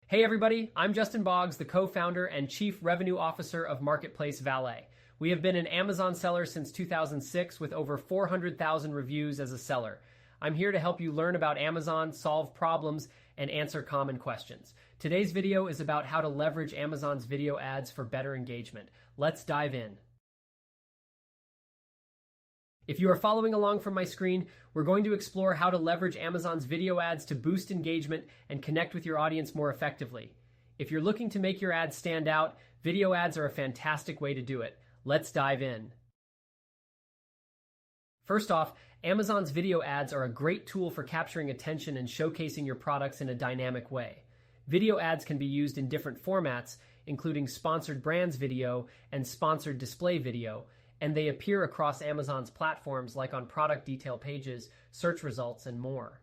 Hey everybody, I'm Justin Boggs, the co-founder and chief revenue officer of Marketplace Valet. We have been an Amazon seller since 2006 with over 400,000 reviews as a seller. I'm here to help you learn about Amazon, solve problems, and answer common questions. Today's video is about how to leverage Amazon's video ads for better engagement. Let's dive in. If you are following along from my screen, we're going to explore how to leverage Amazon's video ads to boost engagement and connect with your audience more effectively. If you're looking to make your ads stand out, video ads are a fantastic way to do it. Let's dive in. First off, Amazon's video ads are a great tool for capturing attention and showcasing your products in a dynamic way. Video ads can be used in different formats, including sponsored brands video and sponsored display video, and they appear across Amazon's platforms like on product detail pages, search results, and more.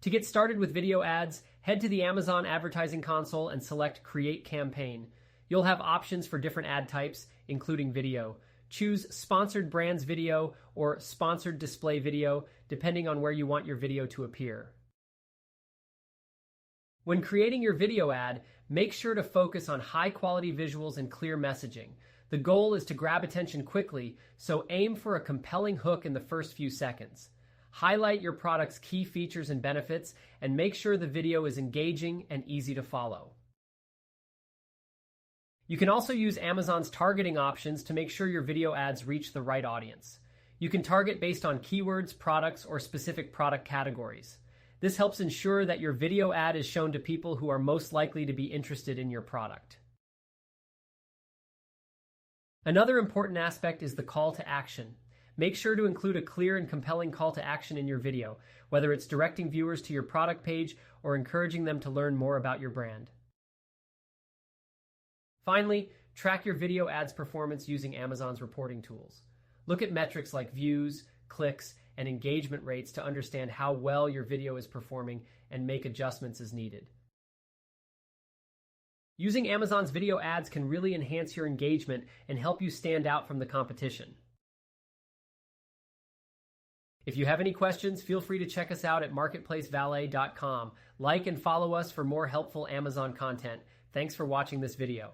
To get started with video ads, head to the Amazon Advertising Console and select Create Campaign. You'll have options for different ad types, including video. Choose Sponsored Brands Video or Sponsored Display Video, depending on where you want your video to appear. When creating your video ad, make sure to focus on high-quality visuals and clear messaging. The goal is to grab attention quickly, so aim for a compelling hook in the first few seconds. Highlight your product's key features and benefits, and make sure the video is engaging and easy to follow. You can also use Amazon's targeting options to make sure your video ads reach the right audience. You can target based on keywords, products, or specific product categories. This helps ensure that your video ad is shown to people who are most likely to be interested in your product. Another important aspect is the call to action. Make sure to include a clear and compelling call to action in your video, whether it's directing viewers to your product page or encouraging them to learn more about your brand. Finally, track your video ads performance using Amazon's reporting tools. Look at metrics like views, clicks, and engagement rates to understand how well your video is performing and make adjustments as needed. Using Amazon's video ads can really enhance your engagement and help you stand out from the competition. If you have any questions, feel free to check us out at marketplacevalet.com. Like and follow us for more helpful Amazon content. Thanks for watching this video.